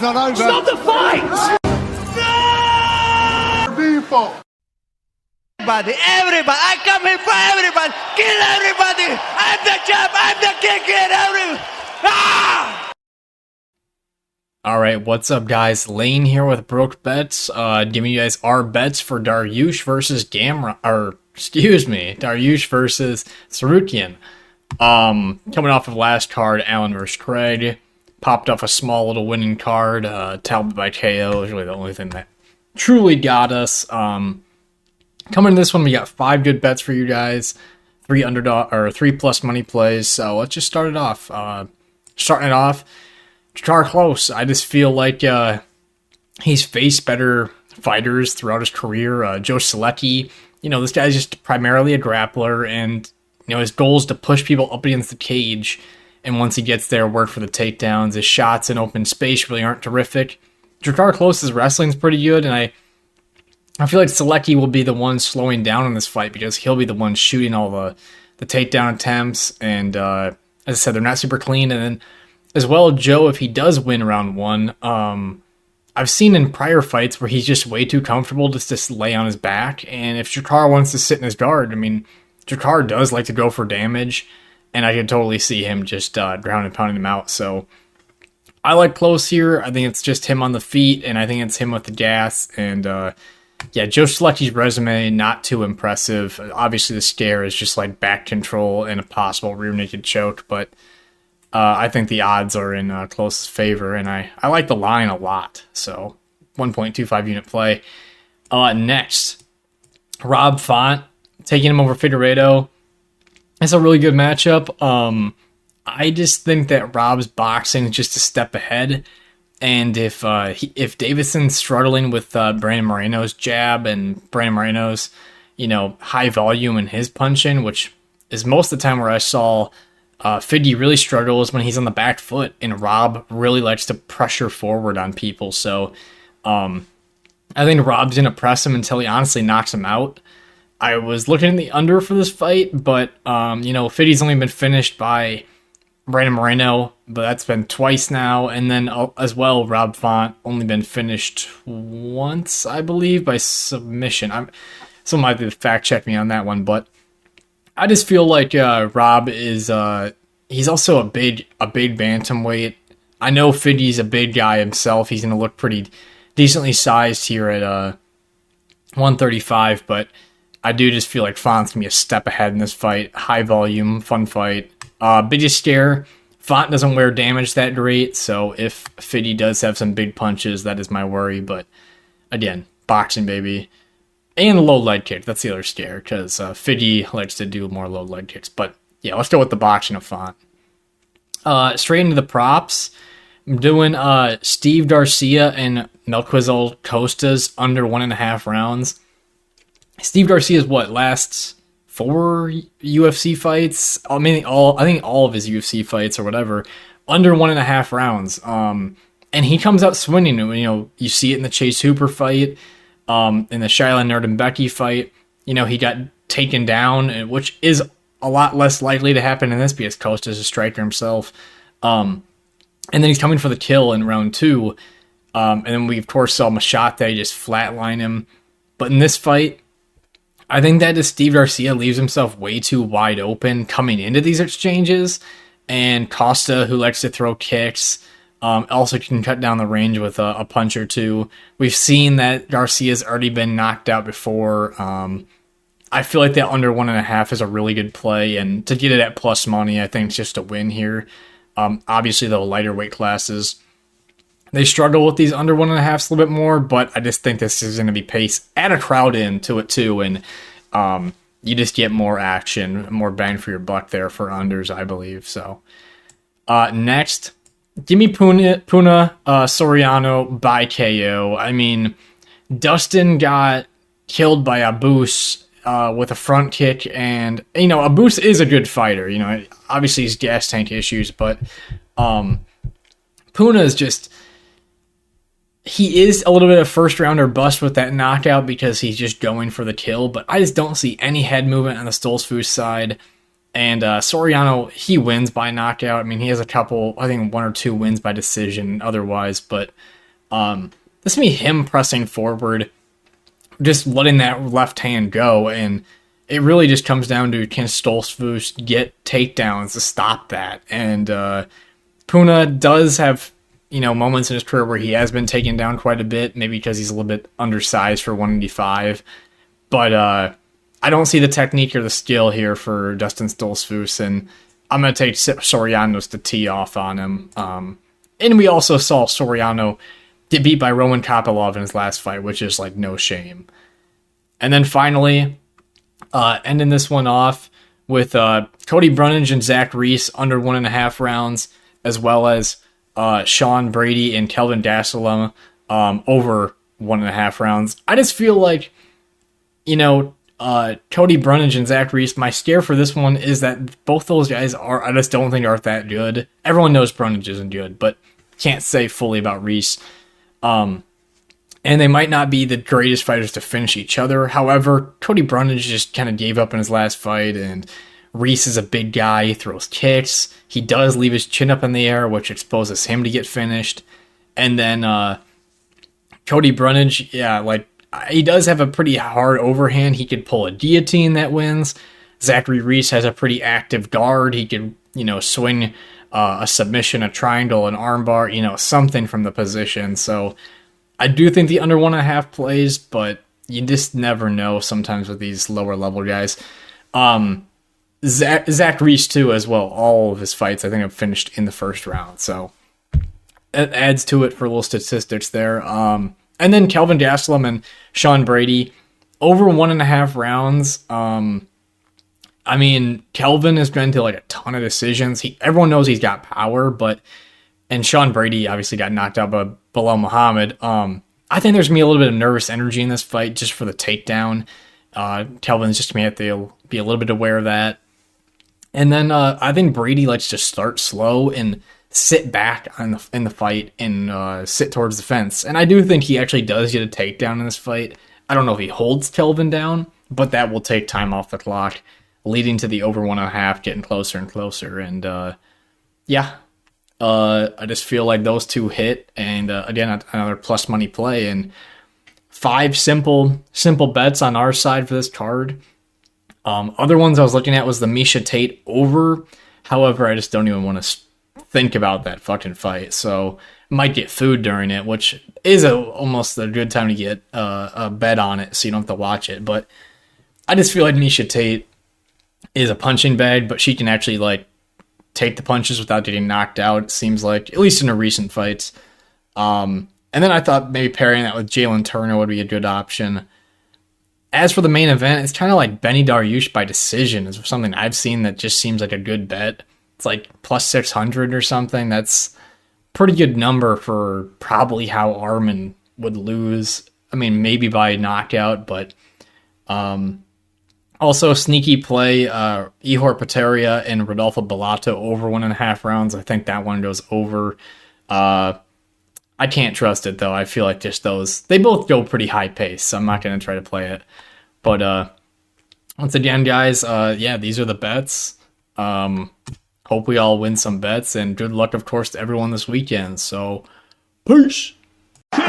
fight's not over. Stop the fight! People. Everybody, I come here for everybody. Kill everybody. I'm the champ. I'm the king. Kill everybody. Ah! All right, what's up, guys? Lane here with Broke Bets. Giving you guys our bets for Dariush versus Dariush versus Tsarukyan. Coming off of last card, Allen versus Craig. Popped off a small little winning card. Talbot by KO is really the only thing that truly got us. Coming to this one, we got 5 good bets for you guys. 3 plus money plays. So let's just start it off. Starting it off, Drakkar Klose. I just feel like he's faced better fighters throughout his career. Joe Solecki, this guy's just primarily a grappler, and his goal is to push people up against the cage. And once he gets there, work for the takedowns. His shots in open space really aren't terrific. Drakkar Klose's wrestling's pretty good, and I feel like Solecki will be the one slowing down in this fight because he'll be the one shooting all the takedown attempts. And as I said, they're not super clean. And then as well, Joe, if he does win round 1, I've seen in prior fights where he's just way too comfortable just to lay on his back. And if Drakkar wants to sit in his guard, Drakkar does like to go for damage, and I can totally see him just ground and pounding him out. So I like Klose here. I think it's just him on the feet, and I think it's him with the gas. And Joe Solecki's resume, not too impressive. Obviously, the scare is just like back control and a possible rear naked choke, but I think the odds are in Klose's favor, and I like the line a lot. So 1.25 unit play. Next, Rob Font, taking him over Figueiredo. It's a really good matchup. I just think that Rob's boxing is just a step ahead. And if Davidson's struggling with Brandon Moreno's jab and Brandon Moreno's, high volume in his punching, which is most of the time where I saw Figgy really struggles when he's on the back foot, and Rob really likes to pressure forward on people. So I think Rob's going to press him until he honestly knocks him out. I was looking at the under for this fight, but, Fiddy's only been finished by Brandon Moreno, but that's been twice now. And then as well, Rob Font only been finished once, I believe, by submission. Someone might have to fact check me on that one, but I just feel like Rob is he's also a big bantamweight. I know Fiddy's a big guy himself. He's going to look pretty decently sized here at 135, but I do just feel like Font's going to be a step ahead in this fight. High volume, fun fight. Biggest scare, Font doesn't wear damage that great, so if Fiddy does have some big punches, that is my worry. But again, boxing, baby. And low leg kick, that's the other scare, because Fiddy likes to do more low leg kicks. But yeah, let's go with the boxing of Font. Straight into the props. I'm doing Steve Garcia and Melquizael Costa's under 1.5 rounds. Steve Garcia's last 4 UFC fights? I think all of his UFC fights or whatever, under 1.5 rounds. And he comes out swinging. You see it in the Chase Hooper fight, in the Shylin Nerdenbecky fight. He got taken down, which is a lot less likely to happen in this because Costa's a striker himself. And then he's coming for the kill in round 2. And then we, of course, saw Machete just flatline him. But in this fight, I think that Steve Garcia leaves himself way too wide open coming into these exchanges. And Costa, who likes to throw kicks, also can cut down the range with a punch or two. We've seen that Garcia's already been knocked out before. I feel like that under 1.5 is a really good play. And to get it at plus money, I think it's just a win here. Obviously, the lighter weight classes, they struggle with these under 1.5 a little bit more, but I just think this is going to be pace. Add a crowd into it too, and you just get more action, more bang for your buck there for unders, I believe. So next, give me Soriano by KO. Dustin got killed by Abus with a front kick, and Abus is a good fighter. Obviously he's gas tank issues, but Puna is just. He is a little bit of first rounder bust with that knockout because he's just going for the kill, but I just don't see any head movement on the Stoltzfus side. And Soriano, he wins by knockout. I mean, he has a couple, I think 1 or 2 wins by decision otherwise, but this is me him pressing forward, just letting that left hand go, and it really just comes down to, can Stoltzfus get takedowns to stop that? And Puna does have, moments in his career where he has been taken down quite a bit, maybe because he's a little bit undersized for 185. But I don't see the technique or the skill here for Dustin Stoltzfus, and I'm going to take Soriano's to tee off on him. And we also saw Soriano get beat by Roman Kopylov in his last fight, which is like no shame. And then finally, ending this one off with Cody Brundage and Zach Reese under 1.5 rounds, as well as Sean Brady and Kelvin Gastelum over 1.5 rounds. I just feel like, Cody Brundage and Zach Reese, my scare for this one is that both those guys I just don't think are that good. Everyone knows Brundage isn't good, but can't say fully about Reese. And they might not be the greatest fighters to finish each other. However, Cody Brundage just kind of gave up in his last fight, and Reese is a big guy. He throws kicks. He does leave his chin up in the air, which exposes him to get finished. And then Cody Brundage, he does have a pretty hard overhand. He could pull a guillotine that wins. Zachary Reese has a pretty active guard. He can, swing a submission, a triangle, an armbar, something from the position. So I do think the under 1.5 plays, but you just never know sometimes with these lower level guys. Zach Reese too, as well. All of his fights, I think, have finished in the first round. So it adds to it for little statistics there. And then Kelvin Gastelum and Sean Brady over 1.5 rounds. I mean, Kelvin has been to like a ton of decisions. Everyone knows he's got power, and Sean Brady obviously got knocked out by Bilal Muhammad. I think there's going to be a little bit of nervous energy in this fight just for the takedown. Kelvin's just going to have to be a little bit aware of that. And then I think Brady likes to start slow and sit back in the fight and sit towards the fence. And I do think he actually does get a takedown in this fight. I don't know if he holds Kelvin down, but that will take time off the clock, leading to the over 1.5 getting closer and closer. And I just feel like those two hit, and again, another plus money play, and 5 simple bets on our side for this card. Other ones I was looking at was the Miesha Tate over. However, I just don't even want to think about that fucking fight, so might get food during it, which is almost a good time to get a bet on it, so you don't have to watch it. But I just feel like Miesha Tate is a punching bag, but she can actually take the punches without getting knocked out, it seems like, at least in her recent fights. And then I thought maybe pairing that with Jalen Turner would be a good option. As for the main event, it's kind of like Beneil Dariush by decision is something I've seen that just seems like a good bet. It's like plus 600 or something. That's pretty good number for probably how Armen would lose. I mean, maybe by knockout, but also sneaky play, Ihor Potieria and Rodolfo Bellato over 1.5 rounds. I think that one goes over. I can't trust it, though. I feel like just those, they both go pretty high pace, so I'm not going to try to play it. But once again, guys, these are the bets. Hope we all win some bets, and good luck, of course, to everyone this weekend. So, peace! I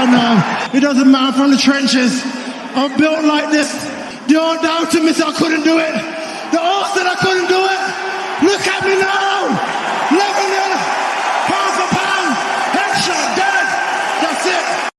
know. It doesn't matter from the trenches. I'm built like this. Don't doubt me, I couldn't do it. The odds that I couldn't do it. Look at me now.